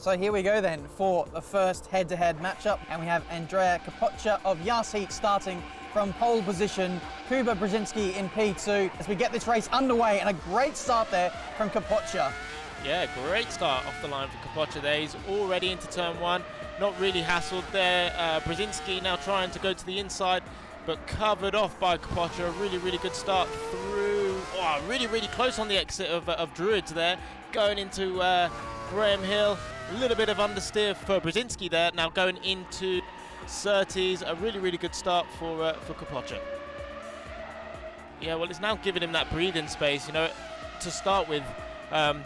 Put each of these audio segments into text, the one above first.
So here we go then for the first head-to-head matchup, and we have Andrea Kapocza of Yas Heat starting from pole position, Kuba Brzezinski in P2 as we get this race underway, and a great start there from Kapocza. Yeah, great start off the line for Kapocza there. He's already into turn one, not really hassled there. Brzezinski now trying to go to the inside, but covered off by Kapocza. A really, really good start through, really, really close on the exit of Druids there, going into Graham Hill. A little bit of understeer for Brzezinski there, now going into Surtees. A really, really good start for Kapocza. Yeah, well, it's now giving him that breathing space, you know, to start with.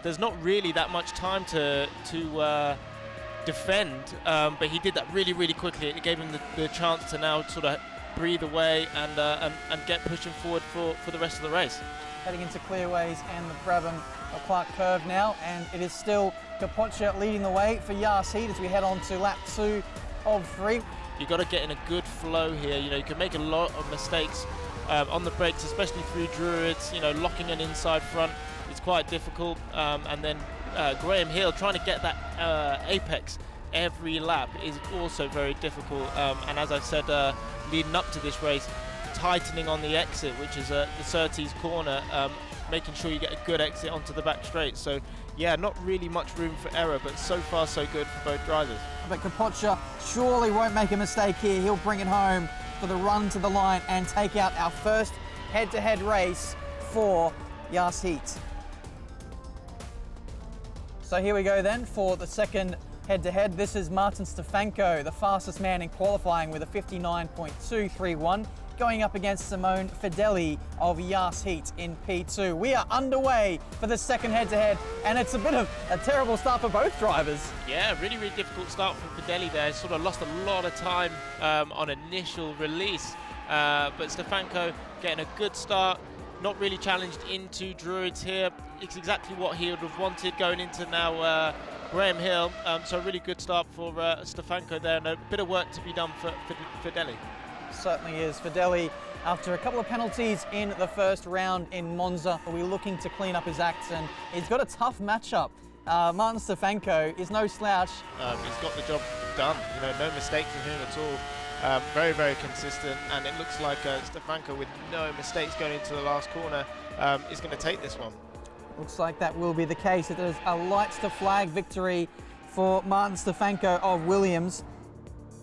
There's not really that much time to defend, but he did that really, really quickly. It gave him the chance to now sort of breathe away and get pushing forward for the rest of the race. Heading into clearways and the Brabham Clark curve now, and it is still Kapocza leading the way for Yas Heat as we head on to lap 2 of 3. You've got to get in a good flow here. You know, you can make a lot of mistakes on the brakes, especially through Druids. You know, locking an inside front is quite difficult, and then Graham Hill trying to get that apex every lap is also very difficult. And as I've said, leading up to this race, tightening on the exit, which is the Surtees corner, making sure you get a good exit onto the back straight. So yeah, not really much room for error, but so far so good for both drivers. But Kapocza surely won't make a mistake here. He'll bring it home for the run to the line and take out our first head-to-head race for Yas Heat. So here we go then for the second head-to-head. This is Martin Stefanko, the fastest man in qualifying with a 59.231, going up against Simone Fedeli of Yas Heat in P2. We are underway for the second head-to-head, and it's a bit of a terrible start for both drivers. Yeah, really, really difficult start for Fedeli there. Sort of lost a lot of time on initial release, but Stefanko getting a good start. Not really challenged into Druids here. It's exactly what he would have wanted going into now Graham Hill. So a really good start for Stefanko there, and a bit of work to be done for Fedeli. Certainly is. Fedeli, after a couple of penalties in the first round in Monza, will be looking to clean up his act, and he's got a tough matchup. Martin Stefanko is no slouch. He's got the job done. You know, no mistakes from him at all. Very, very consistent, and it looks like Stefanko, with no mistakes going into the last corner, is going to take this one. Looks like that will be the case. It is a lights to flag victory for Martin Stefanko of Willams.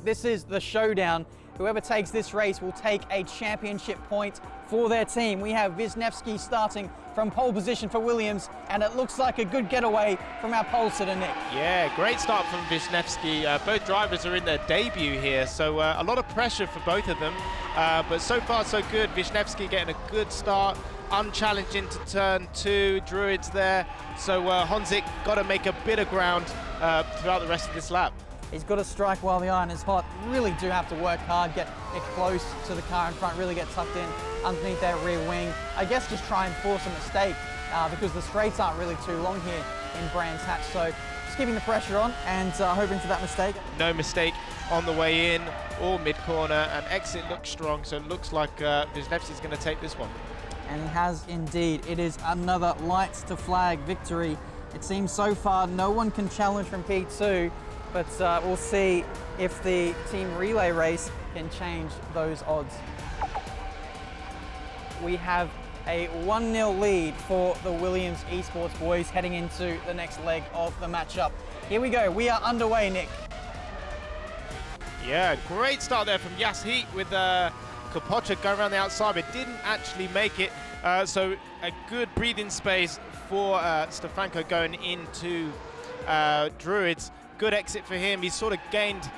This is the showdown. Whoever takes this race will take a championship point for their team. We have Wisniewski starting from pole position for Willams, and it looks like a good getaway from our pole sitter, Nick. Yeah, great start from Wisniewski. Both drivers are in their debut here, so a lot of pressure for both of them, but so far so good. Wisniewski getting a good start, unchallenged into turn 2, Druids there, so Honzik got to make a bit of ground throughout the rest of this lap. He's got to strike while the iron is hot. Really do have to work hard, get it close to the car in front, really get tucked in underneath that rear wing. I guess just try and force a mistake because the straights aren't really too long here in Brands Hatch. So just keeping the pressure on and hoping for that mistake. No mistake on the way in or mid-corner, and exit looks strong, so it looks like Wisniewski's going to take this one. And he has indeed. It is another lights to flag victory. It seems so far no one can challenge from P2, but we'll see if the team relay race can change those odds. We have a 1-0 lead for the Willams Esports boys heading into the next leg of the matchup. Here we go, we are underway, Nick. Yeah, great start there from Yas Heat with Kapocza going around the outside, but didn't actually make it. So a good breathing space for Stefanko going into Druids. Good exit for him. He's sort of gained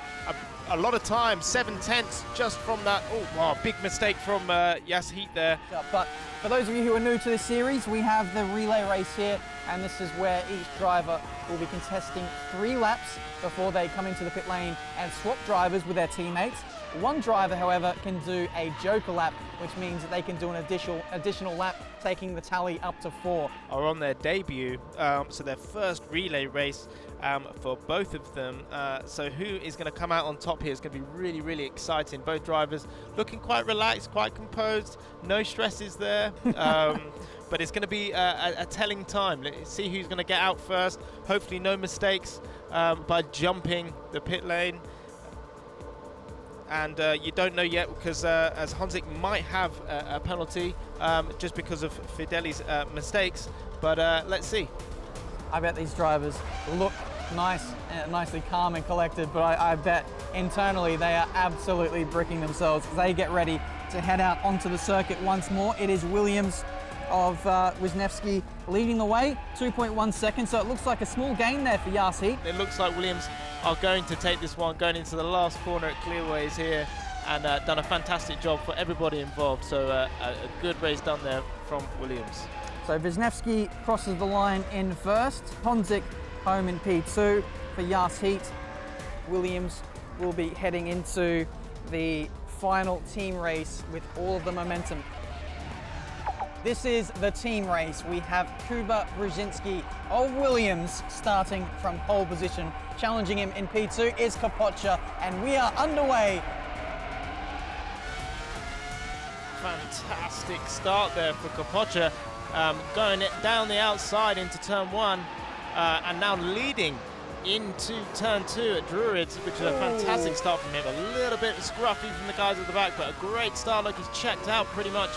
a lot of time, 7/10 just from that. Oh, wow, big mistake from Yas Heat there. But for those of you who are new to this series, we have the relay race here, and this is where each driver will be contesting 3 laps before they come into the pit lane and swap drivers with their teammates. One driver, however, can do a joker lap, which means that they can do an additional lap, taking the tally up to 4. Are on their debut, so their first relay race for both of them. So who is going to come out on top here is going to be really, really exciting. Both drivers looking quite relaxed, quite composed, no stresses there. But it's going to be a telling time. Let's see who's going to get out first. Hopefully no mistakes by jumping the pit lane. And you don't know yet because as Honzik might have a penalty just because of Fideli's mistakes, but let's see. I bet these drivers look nice, nicely calm and collected, but I bet internally they are absolutely bricking themselves as they get ready to head out onto the circuit once more. It is Willams of Wisniewski leading the way, 2.1 seconds, so it looks like a small gain there for Yas Heat. It looks like Willams are going to take this one, going into the last corner at Clearways here, and done a fantastic job for everybody involved, so a good race done there from Williams. So Wisniewski crosses the line in first, Honzik home in P2 for Yas Heat. Williams will be heading into the final team race with all of the momentum. This is the team race. We have Kuba Brzezinski of Williams starting from pole position. Challenging him in P2 is Kapocha, and we are underway. Fantastic start there for Kapocha, going down the outside into turn 1, and now leading into turn 2 at Druids, which is a fantastic start from him. A little bit scruffy from the guys at the back, but a great start. Look, he's checked out pretty much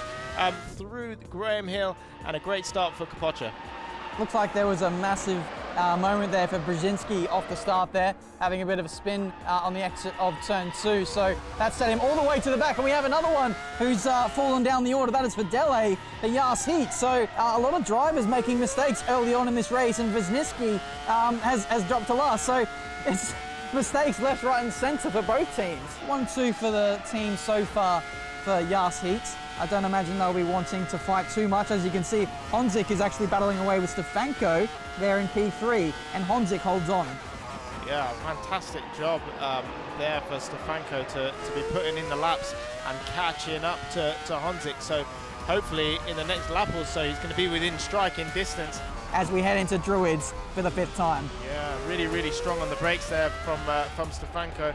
through Graham Hill, and a great start for Kapocha. Looks like there was a massive moment there for Brzezinski off the start there, having a bit of a spin on the exit of turn 2. So that set him all the way to the back, and we have another one who's fallen down the order. That is for Dele, the Yas Heat. So a lot of drivers making mistakes early on in this race, and Wisniewski has dropped to last. So it's mistakes left, right and centre for both teams. 1-2 for the team so far for Yas Heat. I don't imagine they'll be wanting to fight too much. As you can see, Honzik is actually battling away with Stefanko there in P3, and Honzik holds on. Yeah, fantastic job there for Stefanko to be putting in the laps and catching up to Honzik. So hopefully in the next lap or so, he's going to be within striking distance. As we head into Druids for the 5th time. Yeah, really, really strong on the brakes there from Stefanko.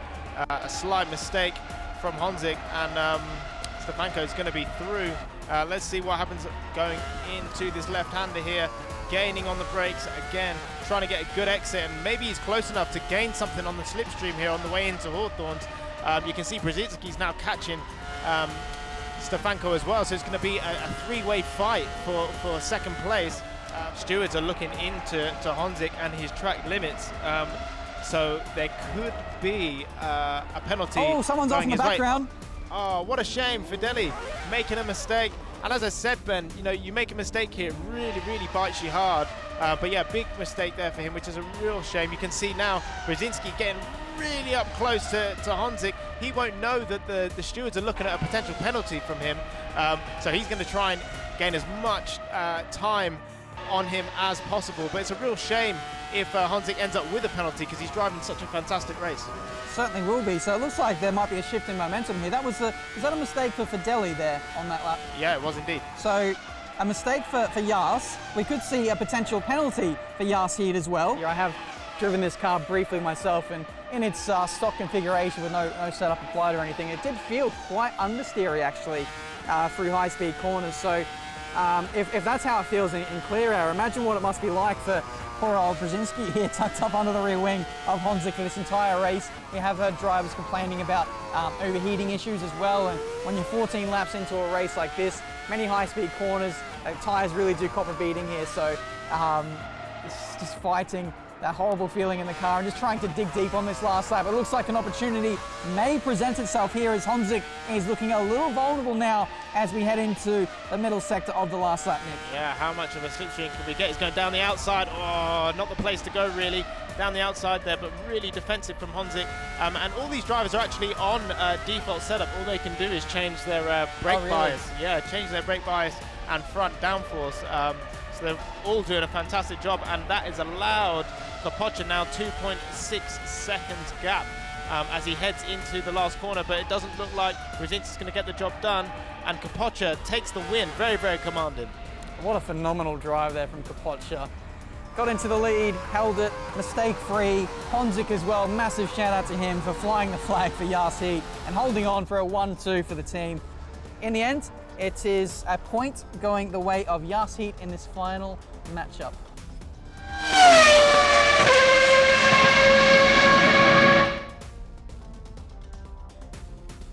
A slight mistake from Honzik, and Stefanko is going to be through. Let's see what happens going into this left-hander here, gaining on the brakes again, trying to get a good exit, and maybe he's close enough to gain something on the slipstream here on the way into Hawthorns. You can see Brzezinski's now catching Stefanko as well, so it's going to be a three-way fight for second place. Stewards are looking into Honzik and his track limits, so there could be a penalty. Oh, someone's off in the background. Oh, what a shame, Fideli making a mistake. And as I said, Ben, you know, you make a mistake here, it really, really bites you hard. But yeah, big mistake there for him, which is a real shame. You can see now Brzezinski getting really up close to Honzik. He won't know that the stewards are looking at a potential penalty from him. So he's going to try and gain as much time on him as possible. But it's a real shame if Honzik ends up with a penalty because he's driving such a fantastic race. Certainly will be. So it looks like there might be a shift in momentum here. Was that a mistake for Fideli there on that lap? Yeah, it was indeed. So a mistake for Yas. We could see a potential penalty for Yas Heat as well. I have driven this car briefly myself, and in its stock configuration with no setup applied or anything, it did feel quite understeery actually through high-speed corners. So if that's how it feels in clear air, imagine what it must be like for poor old Brzezinski here tucked up under the rear wing of Honzik for this entire race. We have heard drivers complaining about overheating issues as well, and when you're 14 laps into a race like this, many high-speed corners, tyres really do cop a beating here, so it's just fighting that horrible feeling in the car and just trying to dig deep on this last lap. It looks like an opportunity may present itself here as Honzik is looking a little vulnerable now as we head into the middle sector of the last lap, Nick. Yeah, how much of a slipstream can we get? He's going down the outside. Oh, not the place to go really. Down the outside there, but really defensive from Honzik. And all these drivers are actually on default setup. All they can do is change their brake bias. Yeah, change their brake bias and front downforce. So they're all doing a fantastic job, and that is allowed Kapocha now 2.6 seconds gap as he heads into the last corner, but it doesn't look like Brzezinski's going to get the job done, and Kapocha takes the win. Very, very commanding. What a phenomenal drive there from Kapocha. Got into the lead, held it, mistake-free. Honzik as well, massive shout out to him for flying the flag for Yas Heat and holding on for a 1-2 for the team. In the end, it is a point going the way of Yas Heat in this final matchup.